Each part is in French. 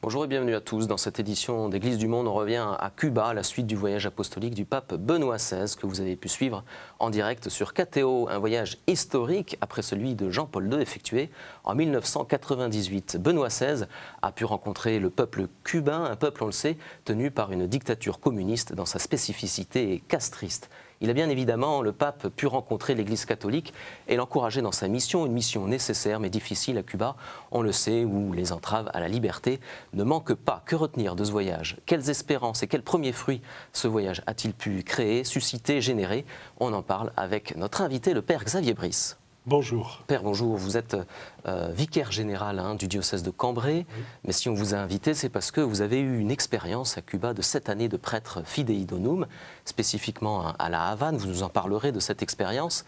Bonjour et bienvenue à tous. Dans cette édition d'Église du Monde, on revient à Cuba à la suite du voyage apostolique du pape Benoît XVI que vous avez pu suivre en direct sur KTO. Un voyage historique après celui de Jean-Paul II effectué en 1998. Benoît XVI a pu rencontrer le peuple cubain, un peuple, on le sait, tenu par une dictature communiste dans sa spécificité castriste. Il a bien évidemment, le pape, pu rencontrer l'Église catholique et l'encourager dans sa mission, une mission nécessaire mais difficile à Cuba, on le sait, où les entraves à la liberté ne manquent pas. Que retenir de ce voyage? Quelles espérances et quels premiers fruits ce voyage a-t-il pu créer, susciter, générer? On en parle avec notre invité, le Père Xavier Brice. Bonjour. Père, bonjour. Vous êtes vicaire général du diocèse de Cambrai. Oui. Mais si on vous a invité, c'est parce que vous avez eu une expérience à Cuba de 7 années de prêtre fidei donum, spécifiquement à La Havane. Vous nous en parlerez de cette expérience.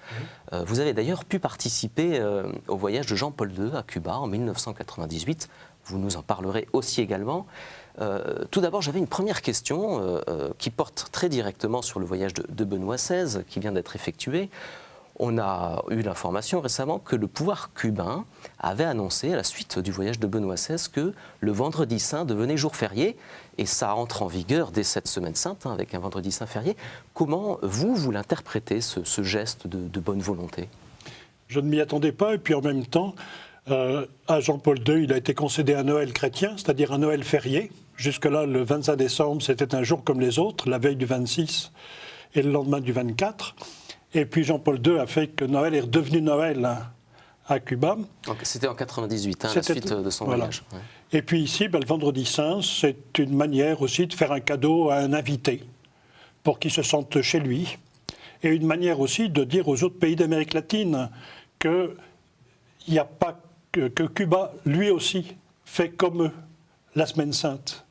Oui. Vous avez d'ailleurs pu participer au voyage de Jean-Paul II à Cuba en 1998. Vous nous en parlerez aussi également. Tout d'abord, j'avais une première question qui porte très directement sur le voyage de Benoît XVI qui vient d'être effectué. On a eu l'information récemment que le pouvoir cubain avait annoncé, à la suite du voyage de Benoît XVI, que le vendredi saint devenait jour férié. Et ça entre en vigueur dès cette semaine sainte, avec un vendredi saint férié. Comment vous l'interprétez, ce geste de bonne volonté? Je ne m'y attendais pas, et puis en même temps, à Jean-Paul II, il a été concédé un Noël chrétien, c'est-à-dire un Noël férié. Jusque-là, le 25 décembre, c'était un jour comme les autres, la veille du 26 et le lendemain du 24. Et puis Jean-Paul II a fait que Noël est redevenu Noël à Cuba. C'était en 98, à la suite de son voyage. Ouais. Et puis ici, le vendredi saint, c'est une manière aussi de faire un cadeau à un invité pour qu'il se sente chez lui. Et une manière aussi de dire aux autres pays d'Amérique latine qu'il n'y a pas que Cuba, lui aussi, fait comme eux la semaine sainte.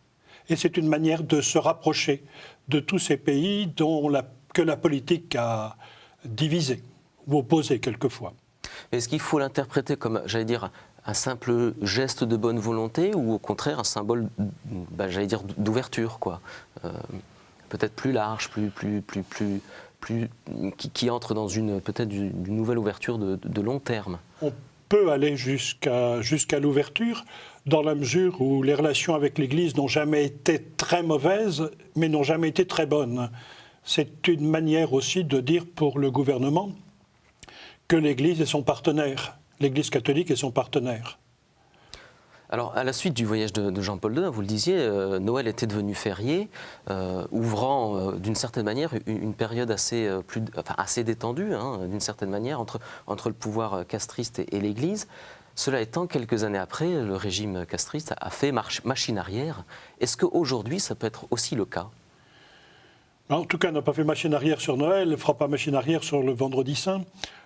Et c'est une manière de se rapprocher de tous ces pays que la politique a divisé ou opposé quelquefois. Est-ce qu'il faut l'interpréter comme, j'allais dire, un simple geste de bonne volonté ou au contraire un symbole, j'allais dire, d'ouverture, quoi, peut-être plus large, qui entre dans peut-être une nouvelle ouverture de long terme? On peut aller jusqu'à l'ouverture dans la mesure où les relations avec l'Église n'ont jamais été très mauvaises, mais n'ont jamais été très bonnes. C'est une manière aussi de dire pour le gouvernement que l'Église est son partenaire, l'Église catholique est son partenaire. Alors, à la suite du voyage de Jean-Paul II, vous le disiez, Noël était devenu férié, ouvrant d'une certaine manière une période assez détendue, d'une certaine manière, entre le pouvoir castriste et l'Église. Cela étant, quelques années après, le régime castriste a fait machine arrière. Est-ce qu'aujourd'hui, ça peut être aussi le cas ? En tout cas, n'a pas fait machine arrière sur Noël, ne fera pas machine arrière sur le vendredi saint.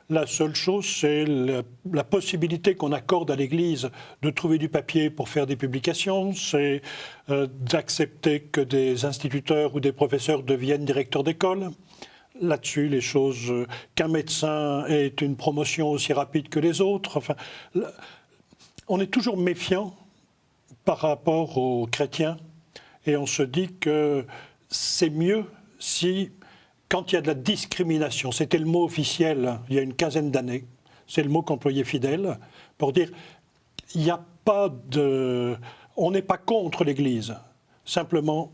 La seule chose, c'est la possibilité qu'on accorde à l'Église de trouver du papier pour faire des publications, c'est d'accepter que des instituteurs ou des professeurs deviennent directeurs d'école. Là-dessus, les choses, qu'un médecin ait une promotion aussi rapide que les autres. Enfin, on est toujours méfiant par rapport aux chrétiens et on se dit que c'est mieux si, quand il y a de la discrimination, c'était le mot officiel il y a une quinzaine d'années, c'est le mot qu'employait Fidel, pour dire il n'y a pas de... On n'est pas contre l'Église, simplement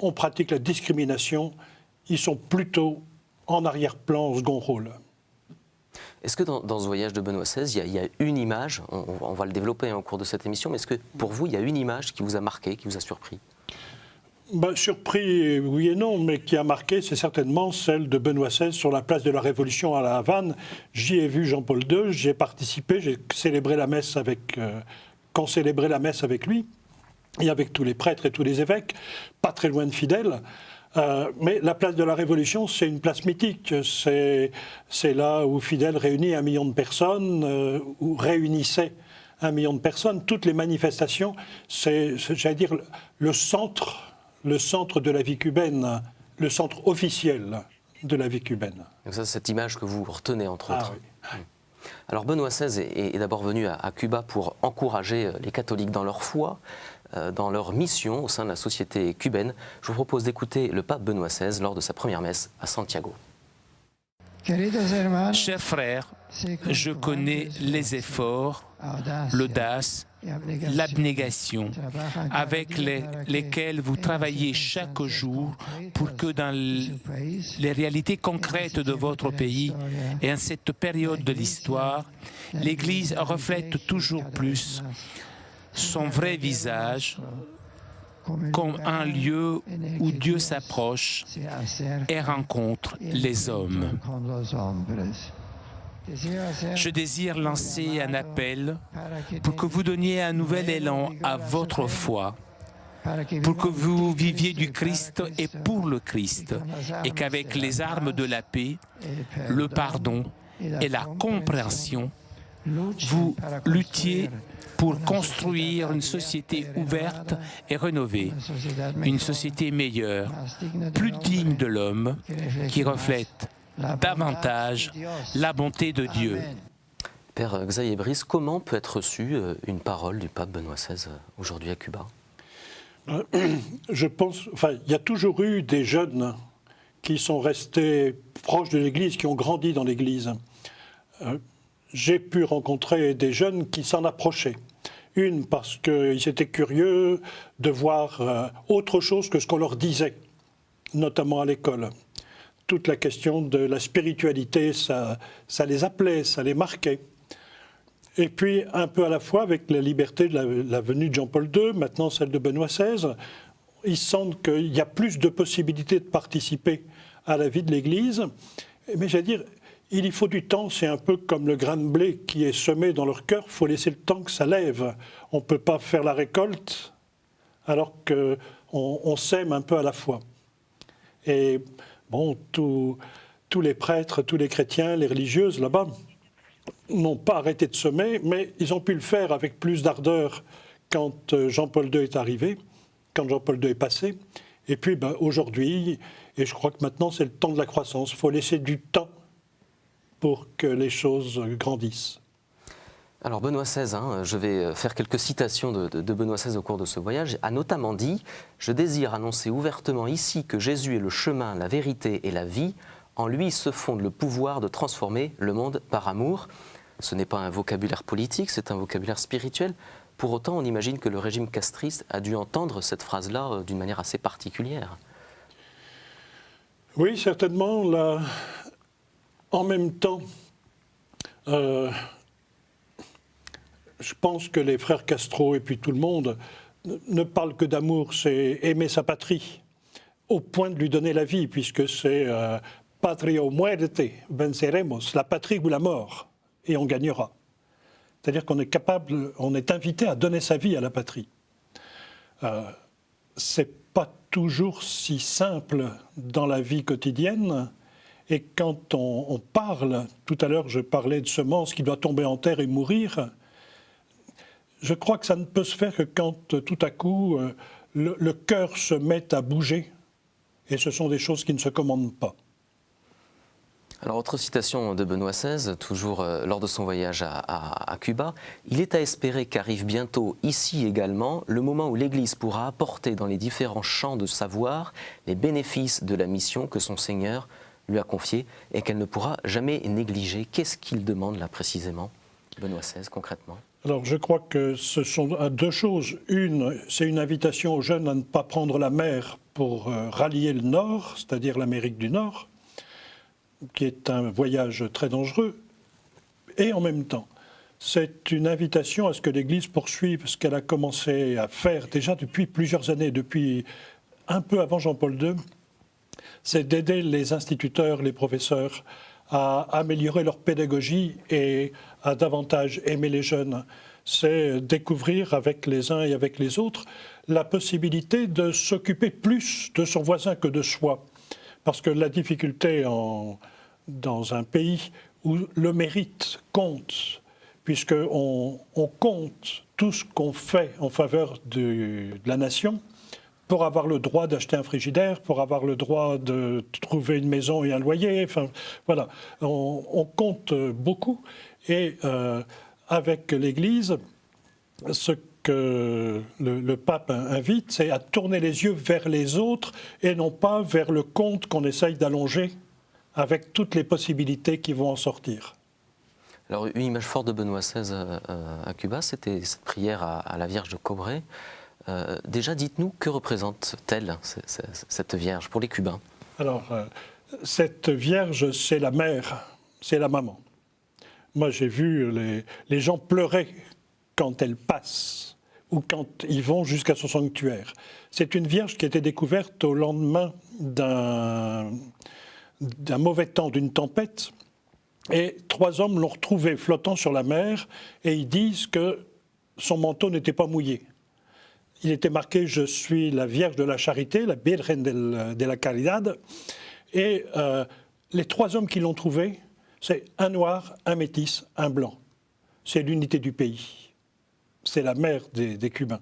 on pratique la discrimination, ils sont plutôt en arrière-plan, au second rôle. Est-ce que dans ce voyage de Benoît XVI, il y a une image, on va le développer au cours de cette émission, mais est-ce que pour vous, il y a une image qui vous a marqué, qui vous a surpris ? Surpris, oui et non, mais qui a marqué, c'est certainement celle de Benoît XVI sur la place de la Révolution à La Havane. J'y ai vu Jean-Paul II, j'ai participé, j'ai célébré la messe qu'on célébrait la messe avec lui, et avec tous les prêtres et tous les évêques, pas très loin de Fidèle. Mais la place de la Révolution, c'est une place mythique. C'est là où Fidèle réunit 1 million de personnes, ou réunissait 1 million de personnes. Toutes les manifestations, c'est j'allais dire, le centre de la vie cubaine, le centre officiel de la vie cubaine. Donc ça, c'est cette image que vous retenez, entre autres. Oui. Alors Benoît XVI est d'abord venu à Cuba pour encourager les catholiques dans leur foi, dans leur mission au sein de la société cubaine. Je vous propose d'écouter le pape Benoît XVI lors de sa première messe à Santiago. Chers frères, Je connais les efforts, l'audace, l'abnégation avec lesquels vous travaillez chaque jour pour que dans les réalités concrètes de votre pays et en cette période de l'histoire, l'Église reflète toujours plus son vrai visage comme un lieu où Dieu s'approche et rencontre les hommes. Je désire lancer un appel pour que vous donniez un nouvel élan à votre foi, pour que vous viviez du Christ et pour le Christ, et qu'avec les armes de la paix, le pardon et la compréhension, vous luttiez pour construire une société ouverte et rénovée, une société meilleure, plus digne de l'homme, qui reflète davantage la bonté de Dieu. Père Xavier Brice, comment peut être reçue une parole du pape Benoît XVI aujourd'hui à Cuba? Je pense, il y a toujours eu des jeunes qui sont restés proches de l'Église, qui ont grandi dans l'Église. J'ai pu rencontrer des jeunes qui s'en approchaient. Une, parce qu'ils étaient curieux de voir autre chose que ce qu'on leur disait, notamment à l'école. Toute la question de la spiritualité, ça les appelait, ça les marquait. Et puis, un peu à la fois, avec la liberté de la venue de Jean-Paul II, maintenant celle de Benoît XVI, ils sentent qu'il y a plus de possibilités de participer à la vie de l'Église. Mais j'allais dire, il y faut du temps, c'est un peu comme le grain de blé qui est semé dans leur cœur, il faut laisser le temps que ça lève. On ne peut pas faire la récolte alors qu'on sème un peu à la fois. Et bon, tous les prêtres, tous les chrétiens, les religieuses là-bas n'ont pas arrêté de semer, mais ils ont pu le faire avec plus d'ardeur quand Jean-Paul II est arrivé, quand Jean-Paul II est passé. Et puis aujourd'hui, et je crois que maintenant c'est le temps de la croissance, il faut laisser du temps pour que les choses grandissent. Alors Benoît XVI, je vais faire quelques citations de Benoît XVI au cours de ce voyage, a notamment dit « Je désire annoncer ouvertement ici que Jésus est le chemin, la vérité et la vie. En lui se fonde le pouvoir de transformer le monde par amour. » Ce n'est pas un vocabulaire politique, c'est un vocabulaire spirituel. Pour autant, on imagine que le régime castriste a dû entendre cette phrase-là d'une manière assez particulière. Oui, certainement. Là, en même temps, je pense que les frères Castro et puis tout le monde ne parlent que d'amour, c'est aimer sa patrie, au point de lui donner la vie, puisque c'est patria o muerte, venceremos, la patrie ou la mort, et on gagnera. C'est-à-dire qu'on est capable, on est invité à donner sa vie à la patrie. C'est pas toujours si simple dans la vie quotidienne. Et quand on parle, tout à l'heure je parlais de semence qui doit tomber en terre et mourir, je crois que ça ne peut se faire que quand tout à coup le cœur se met à bouger. Et ce sont des choses qui ne se commandent pas. Alors, autre citation de Benoît XVI, toujours lors de son voyage à Cuba. « Il est à espérer qu'arrive bientôt, ici également, le moment où l'Église pourra apporter dans les différents champs de savoir les bénéfices de la mission que son Seigneur lui a confiée et qu'elle ne pourra jamais négliger. » Qu'est-ce qu'il demande là précisément, Benoît XVI, concrètement? Alors, je crois que ce sont deux choses. Une, c'est une invitation aux jeunes à ne pas prendre la mer pour rallier le Nord, c'est-à-dire l'Amérique du Nord, qui est un voyage très dangereux. Et en même temps, c'est une invitation à ce que l'Église poursuive ce qu'elle a commencé à faire déjà depuis plusieurs années, depuis un peu avant Jean-Paul II, c'est d'aider les instituteurs, les professeurs à améliorer leur pédagogie et à davantage aimer les jeunes. C'est découvrir avec les uns et avec les autres la possibilité de s'occuper plus de son voisin que de soi. Parce que la difficulté dans un pays où le mérite compte, puisqu'on compte tout ce qu'on fait en faveur de la nation, pour avoir le droit d'acheter un frigidaire, pour avoir le droit de trouver une maison et un loyer. Enfin, voilà, on compte beaucoup. Et avec l'Église, ce que le pape invite, c'est à tourner les yeux vers les autres et non pas vers le compte qu'on essaye d'allonger avec toutes les possibilités qui vont en sortir. Alors, une image forte de Benoît XVI à Cuba, c'était cette prière à la Vierge de Cobre. Déjà, dites-nous, que représente-t-elle, cette Vierge, pour les Cubains? Alors, cette Vierge, c'est la mère, c'est la maman. Moi, j'ai vu les gens pleurer quand elle passe ou quand ils vont jusqu'à son sanctuaire. C'est une Vierge qui a été découverte au lendemain d'un mauvais temps, d'une tempête. Et 3 hommes l'ont retrouvée flottant sur la mer et ils disent que son manteau n'était pas mouillé. Il était marqué « Je suis la Vierge de la Charité, la Virgen de la Caridad ». Et les 3 hommes qui l'ont trouvée, c'est un noir, un métis, un blanc. C'est l'unité du pays. C'est la mère des Cubains.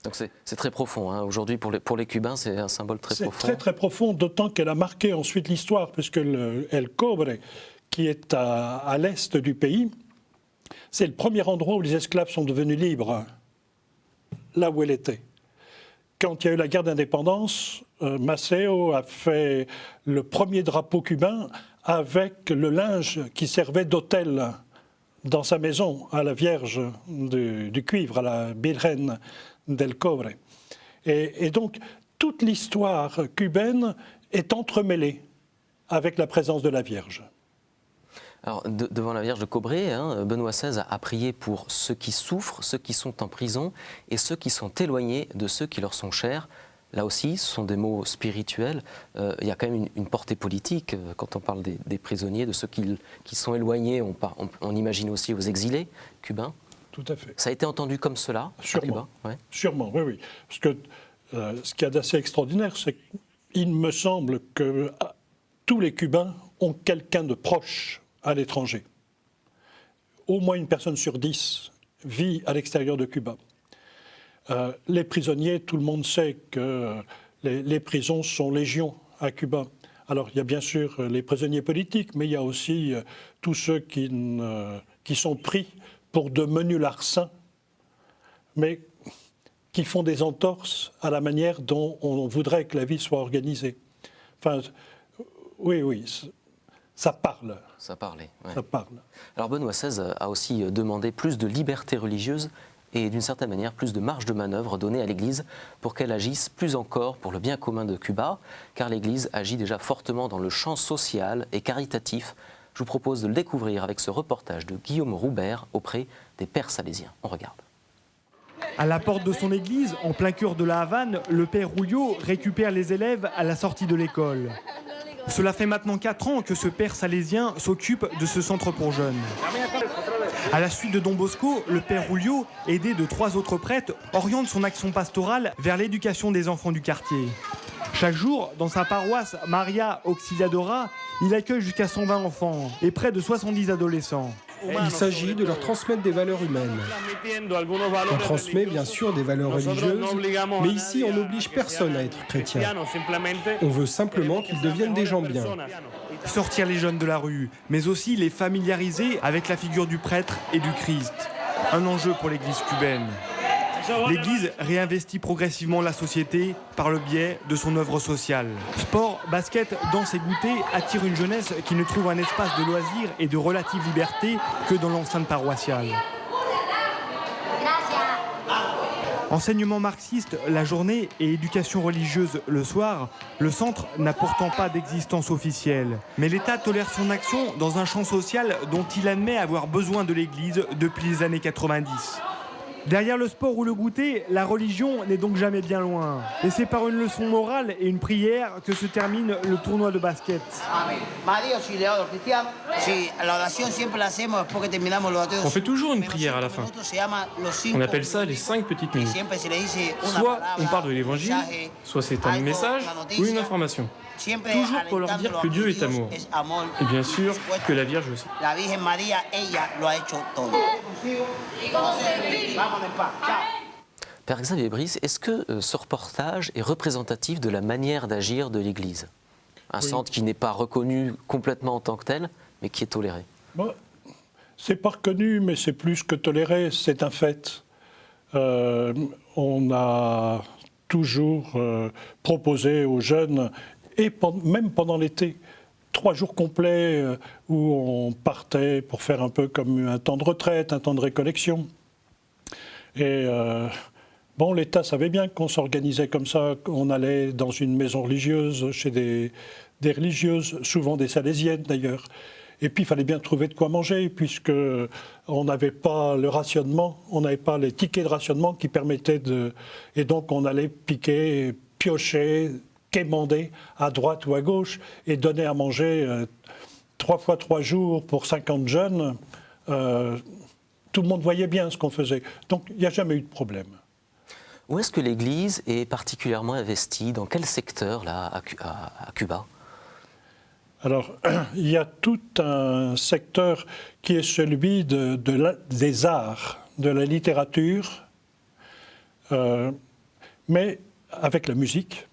Donc c'est très profond. Hein. Aujourd'hui, pour les Cubains, c'est un symbole très profond. C'est très très profond, d'autant qu'elle a marqué ensuite l'histoire, puisque El Cobre, qui est à l'est du pays, c'est le premier endroit où les esclaves sont devenus libres, là où elle était. Quand il y a eu la guerre d'indépendance, Maceo a fait le premier drapeau cubain avec le linge qui servait d'autel dans sa maison à la Vierge du cuivre, à la Virgen del Cobre. Et donc, toute l'histoire cubaine est entremêlée avec la présence de la Vierge. Alors, devant la Vierge de Cobre, Benoît XVI a prié pour ceux qui souffrent, ceux qui sont en prison et ceux qui sont éloignés de ceux qui leur sont chers. Là aussi, ce sont des mots spirituels. Il y a quand même une portée politique quand on parle des prisonniers, de ceux qui sont éloignés. On imagine aussi aux exilés cubains. Tout à fait. Ça a été entendu comme cela à Cuba? Ouais. Sûrement, oui, oui. Parce que ce qu'il y a d'assez extraordinaire, c'est qu'il me semble que tous les Cubains ont quelqu'un de proche à l'étranger. Au moins une personne sur 10 vit à l'extérieur de Cuba. Les prisonniers, tout le monde sait que les prisons sont légion à Cuba. Alors il y a bien sûr les prisonniers politiques, mais il y a aussi tous ceux qui sont pris pour de menus larcins, mais qui font des entorses à la manière dont on voudrait que la vie soit organisée. Enfin, oui, ça parle. Ça parlait. Ouais. Ça parle. Alors Benoît XVI a aussi demandé plus de liberté religieuse et d'une certaine manière plus de marge de manœuvre donnée à l'Église pour qu'elle agisse plus encore pour le bien commun de Cuba, car l'Église agit déjà fortement dans le champ social et caritatif. Je vous propose de le découvrir avec ce reportage de Guillaume Roubert auprès des Pères Salésiens. On regarde. À la porte de son église, en plein cœur de la Havane, le père Rouillot récupère les élèves à la sortie de l'école. Cela fait maintenant 4 ans que ce père salésien s'occupe de ce centre pour jeunes. À la suite de Don Bosco, le père Rouillot, aidé de 3 autres prêtres, oriente son action pastorale vers l'éducation des enfants du quartier. Chaque jour, dans sa paroisse Maria Auxiliadora, il accueille jusqu'à 120 enfants et près de 70 adolescents. Il s'agit de leur transmettre des valeurs humaines. On transmet bien sûr des valeurs religieuses, mais ici on n'oblige personne à être chrétien. On veut simplement qu'ils deviennent des gens bien. Sortir les jeunes de la rue, mais aussi les familiariser avec la figure du prêtre et du Christ. Un enjeu pour l'Église cubaine. L'Église réinvestit progressivement la société par le biais de son œuvre sociale. Sport, basket, danse et goûter attirent une jeunesse qui ne trouve un espace de loisirs et de relative liberté que dans l'enceinte paroissiale. Enseignement marxiste la journée et éducation religieuse le soir, le centre n'a pourtant pas d'existence officielle. Mais l'État tolère son action dans un champ social dont il admet avoir besoin de l'Église depuis les années 90. Derrière le sport ou le goûter, la religion n'est donc jamais bien loin. Et c'est par une leçon morale et une prière que se termine le tournoi de basket. On fait toujours une prière à la fin. On appelle ça les 5 petites minutes. Soit on parle de l'évangile, soit c'est un message ou une information. Toujours pour leur dire que Dieu est amour. Et bien sûr que la Vierge aussi. Père Xavier Brice, est-ce que ce reportage est représentatif de la manière d'agir de l'Église? Un centre qui n'est pas reconnu complètement en tant que tel, mais qui est toléré. Bon, c'est pas reconnu, mais c'est plus que toléré, c'est un fait. On a toujours proposé aux jeunes, et même pendant l'été, 3 jours complets où on partait pour faire un peu comme un temps de retraite, un temps de récollection. Et bon, l'État savait bien qu'on s'organisait comme ça, qu'on allait dans une maison religieuse, chez des religieuses, souvent des salésiennes d'ailleurs. Et puis il fallait bien trouver de quoi manger, puisqu'on n'avait pas le rationnement, on n'avait pas les tickets de rationnement qui permettaient de... Et donc on allait piquer, piocher, quémander à droite ou à gauche et donner à manger 3 fois 3 jours pour 50 jeunes. Tout le monde voyait bien ce qu'on faisait. Donc il n'y a jamais eu de problème. Où est-ce que l'Église est particulièrement investie? Dans quel secteur là, à Cuba? Alors, il y a tout un secteur qui est celui des arts, de la littérature, mais avec la musique.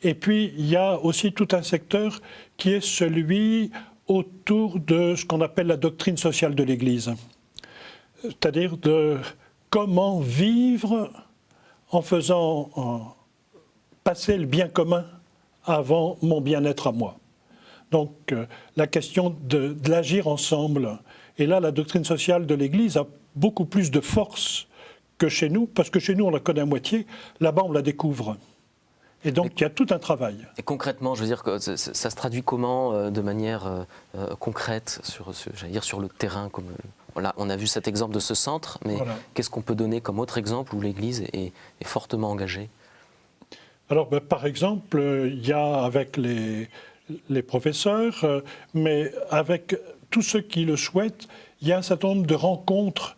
Et puis, il y a aussi tout un secteur qui est celui autour de ce qu'on appelle la doctrine sociale de l'Église. C'est-à-dire de comment vivre en faisant passer le bien commun avant mon bien-être à moi. Donc la question de l'agir ensemble. Et là, la doctrine sociale de l'Église a beaucoup plus de force que chez nous, parce que chez nous, on la connaît à moitié, là-bas, on la découvre. Et donc, il y a tout un travail. Et concrètement, je veux dire, ça se traduit comment, de manière concrète, sur le terrain comme, voilà, on a vu cet exemple de ce centre, mais voilà. Qu'est-ce qu'on peut donner comme autre exemple où l'Église est fortement engagée? Alors, par exemple, il y a avec les professeurs, mais avec tous ceux qui le souhaitent, il y a un certain nombre de rencontres,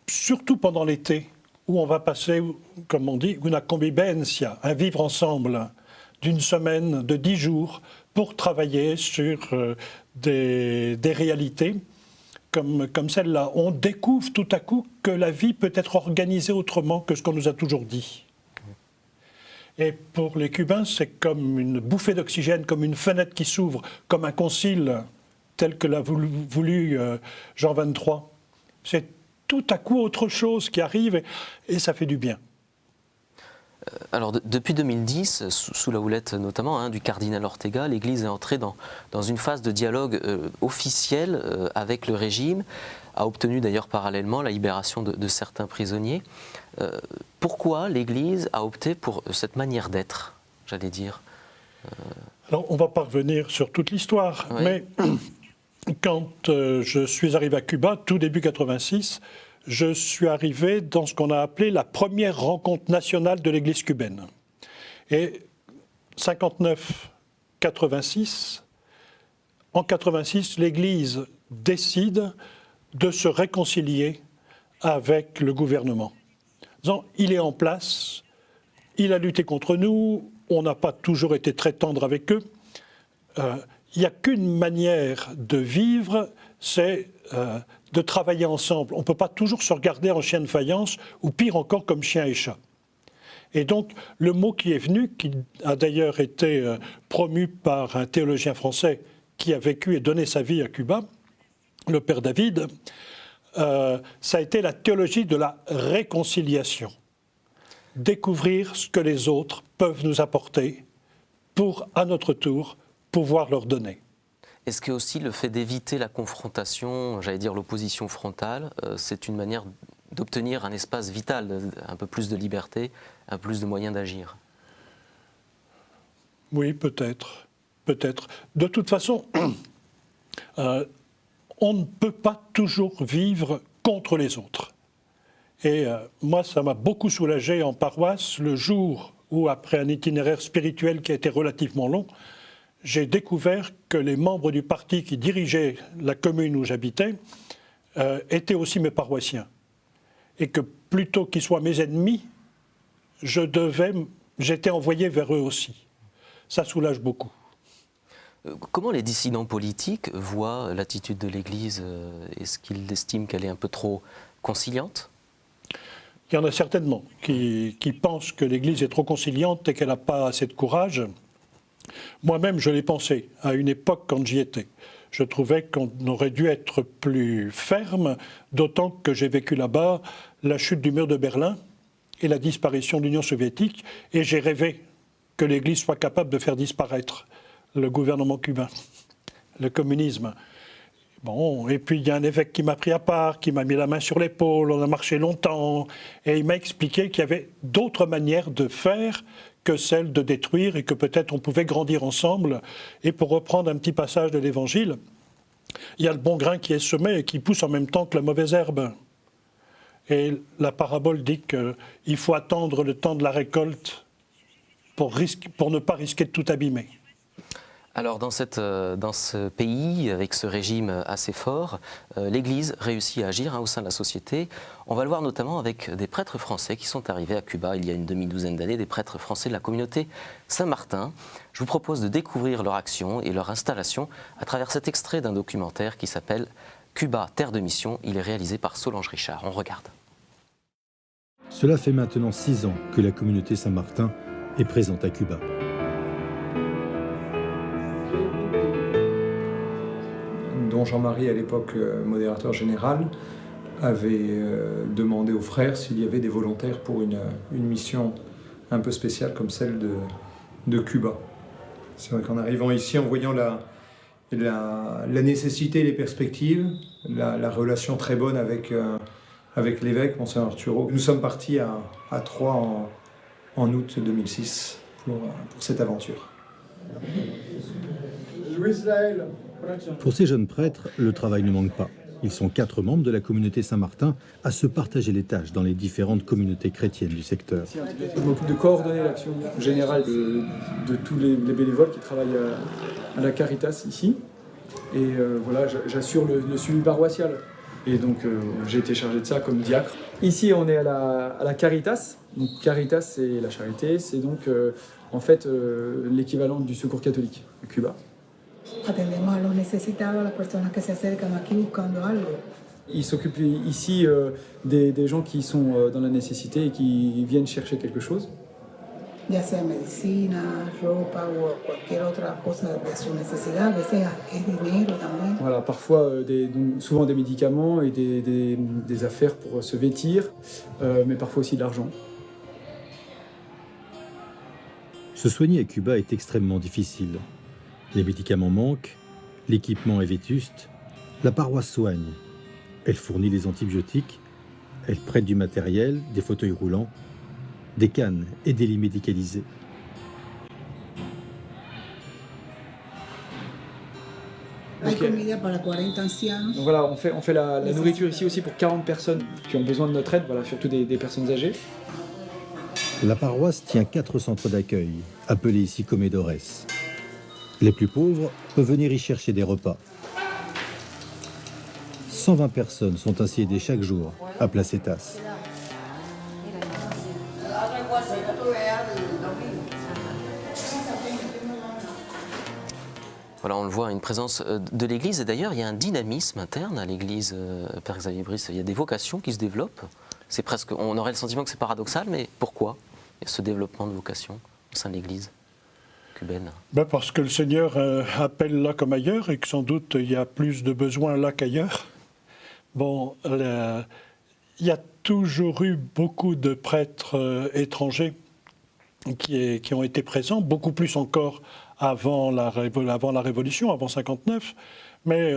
surtout pendant l'été, où on va passer, comme on dit, una convivencia, un vivre ensemble d'une semaine, de 10 jours, pour travailler sur des réalités comme celle-là. On découvre tout à coup que la vie peut être organisée autrement que ce qu'on nous a toujours dit. Et pour les Cubains, c'est comme une bouffée d'oxygène, comme une fenêtre qui s'ouvre, comme un concile tel que l'a voulu Jean XXIII. C'est tout à coup autre chose qui arrive et ça fait du bien. Alors depuis 2010, sous la houlette notamment du cardinal Ortega, l'Église est entrée dans une phase de dialogue officiel avec le régime, a obtenu d'ailleurs parallèlement la libération de certains prisonniers. Pourquoi l'Église a opté pour cette manière d'être, j'allais dire Alors on ne va pas revenir sur toute l'histoire, oui. Mais quand je suis arrivé à Cuba, tout début 86, je suis arrivé dans ce qu'on a appelé la première rencontre nationale de l'Église cubaine. Et 59-86, en 86, l'Église décide de se réconcilier avec le gouvernement. Disant, il est en place, il a lutté contre nous, on n'a pas toujours été très tendre avec eux. Il n'y a qu'une manière de vivre, c'est de travailler ensemble. On ne peut pas toujours se regarder en chien de faïence, ou pire encore comme chien et chat. Et donc, le mot qui est venu, qui a d'ailleurs été promu par un théologien français qui a vécu et donné sa vie à Cuba, le père David, ça a été la théologie de la réconciliation. Découvrir ce que les autres peuvent nous apporter pour, à notre tour, pouvoir leur donner. Est-ce que aussi le fait d'éviter la confrontation, j'allais dire l'opposition frontale, c'est une manière d'obtenir un espace vital, un peu plus de liberté, un peu plus de moyens d'agir? Oui, peut-être. Peut-être. De toute façon, on ne peut pas toujours vivre contre les autres. Et moi, ça m'a beaucoup soulagé en paroisse le jour où, après un itinéraire spirituel qui a été relativement long, j'ai découvert que les membres du parti qui dirigeaient la commune où j'habitais étaient aussi mes paroissiens. Et que plutôt qu'ils soient mes ennemis, j'étais envoyé vers eux aussi. Ça soulage beaucoup. Comment les dissidents politiques voient l'attitude de l'Église? Est-ce qu'ils estiment qu'elle est un peu trop conciliante? Il y en a certainement qui pensent que l'Église est trop conciliante et qu'elle n'a pas assez de courage. Moi-même, je l'ai pensé à une époque quand j'y étais. Je trouvais qu'on aurait dû être plus ferme, d'autant que j'ai vécu là-bas la chute du mur de Berlin et la disparition de l'Union soviétique, et j'ai rêvé que l'Église soit capable de faire disparaître le gouvernement cubain, le communisme. Bon, et puis il y a un évêque qui m'a pris à part, qui m'a mis la main sur l'épaule, on a marché longtemps, et il m'a expliqué qu'il y avait d'autres manières de faire que celle de détruire et que peut-être on pouvait grandir ensemble. Et pour reprendre un petit passage de l'Évangile, il y a le bon grain qui est semé et qui pousse en même temps que la mauvaise herbe. Et la parabole dit qu'il faut attendre le temps de la récolte pour ne pas risquer de tout abîmer. Alors dans ce pays, avec ce régime assez fort, l'Église réussit à agir au sein de la société. On va le voir notamment avec des prêtres français qui sont arrivés à Cuba il y a une demi-douzaine d'années, des prêtres français de la communauté Saint-Martin. Je vous propose de découvrir leur action et leur installation à travers cet extrait d'un documentaire qui s'appelle « Cuba, terre de mission ». Il est réalisé par Solange Richard. On regarde. Cela fait maintenant 6 ans que la communauté Saint-Martin est présente à Cuba. Dont Jean-Marie, à l'époque modérateur général, avait demandé aux frères s'il y avait des volontaires pour une mission un peu spéciale comme celle de Cuba. C'est vrai qu'en arrivant ici, en voyant la nécessité et les perspectives, la relation très bonne avec l'évêque, Monseigneur Arturo, nous sommes partis à Troyes en août 2006 pour cette aventure. Pour ces jeunes prêtres, le travail ne manque pas. Ils sont 4 membres de la communauté Saint-Martin à se partager les tâches dans les différentes communautés chrétiennes du secteur. Je m'occupe de coordonner l'action générale de tous les bénévoles qui travaillent à la Caritas ici. Et voilà, j'assure le suivi paroissial. Et donc j'ai été chargé de ça comme diacre. Ici on est à la Caritas. Donc Caritas c'est la charité, c'est donc en fait l'équivalent du secours catholique à Cuba. Il s'occupe ici des gens qui sont dans la nécessité et qui viennent chercher quelque chose. Voilà, parfois, souvent des médicaments et des affaires pour se vêtir, mais parfois aussi de l'argent. Se soigner à Cuba est extrêmement difficile. Les médicaments manquent, l'équipement est vétuste, la paroisse soigne. Elle fournit les antibiotiques, elle prête du matériel, des fauteuils roulants, des cannes et des lits médicalisés. Okay. Donc voilà, on fait la nourriture ici aussi pour 40 personnes qui ont besoin de notre aide, voilà, surtout des personnes âgées. La paroisse tient 4 centres d'accueil, appelés ici comedores. Les plus pauvres peuvent venir y chercher des repas. 120 personnes sont ainsi aidées chaque jour à Placetas. Voilà, on le voit, une présence de l'Église. Et d'ailleurs, il y a un dynamisme interne à l'Église, Père Xavier Brice. Il y a des vocations qui se développent. C'est presque, on aurait le sentiment que c'est paradoxal, mais pourquoi ce développement de vocations au sein de l'Église cubaine? Parce que le Seigneur appelle là comme ailleurs et que sans doute il y a plus de besoins là qu'ailleurs. Bon, il y a toujours eu beaucoup de prêtres étrangers qui ont été présents, beaucoup plus encore avant la Révolution, avant 59. Mais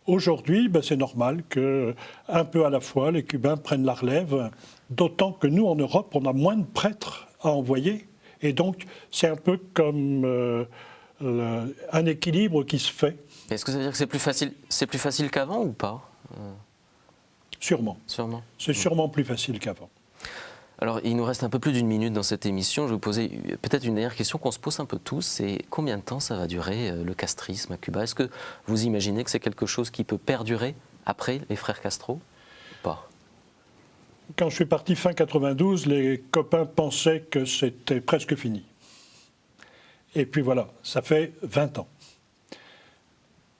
aujourd'hui, c'est normal qu'un peu à la fois, les Cubains prennent la relève, d'autant que nous, en Europe, on a moins de prêtres à envoyer. Et donc, c'est un peu comme un équilibre qui se fait. Est-ce que ça veut dire que c'est plus facile qu'avant ou pas Sûrement. C'est sûrement plus facile qu'avant. Alors, il nous reste un peu plus d'1 minute dans cette émission. Je vais vous poser peut-être une dernière question qu'on se pose un peu tous. C'est combien de temps ça va durer le castrisme à Cuba? Est-ce que vous imaginez que c'est quelque chose qui peut perdurer après les frères Castro ou pas? Quand je suis parti fin 92, les copains pensaient que c'était presque fini. Et puis voilà, ça fait 20 ans.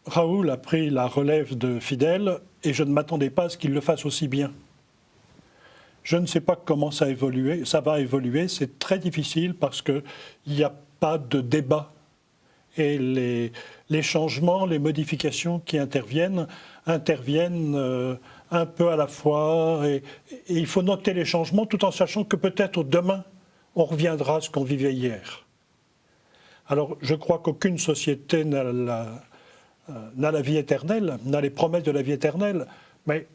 Raoul a pris la relève de Fidel et je ne m'attendais pas à ce qu'il le fasse aussi bien. Je ne sais pas comment ça va évoluer, c'est très difficile parce qu'il n'y a pas de débat. Et les changements, les modifications qui interviennent un peu à la fois. Et il faut noter les changements tout en sachant que peut-être demain, on reviendra à ce qu'on vivait hier. Alors, je crois qu'aucune société n'a la vie éternelle, n'a les promesses de la vie éternelle, mais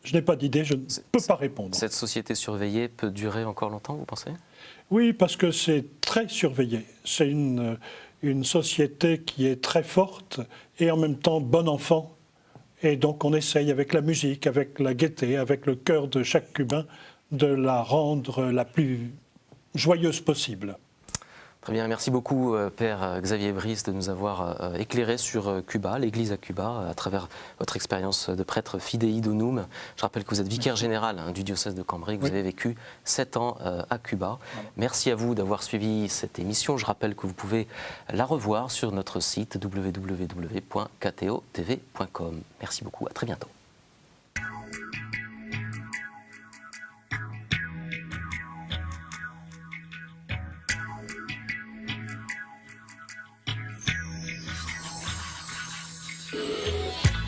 je n'ai pas d'idée, je ne peux pas répondre. Cette société surveillée peut durer encore longtemps, vous pensez ? Oui, parce que c'est très surveillé. C'est une société qui est très forte et en même temps bon enfant. Et donc on essaye avec la musique, avec la gaieté, avec le cœur de chaque Cubain, de la rendre la plus joyeuse possible. Très bien, merci beaucoup Père Xavier Brice de nous avoir éclairé sur Cuba, l'Église à Cuba, à travers votre expérience de prêtre Fidei Donum. Je rappelle que vous êtes vicaire général du diocèse de Cambrai, que vous avez vécu 7 ans à Cuba. Merci à vous d'avoir suivi cette émission. Je rappelle que vous pouvez la revoir sur notre site www.ktotv.com. Merci beaucoup, à très bientôt.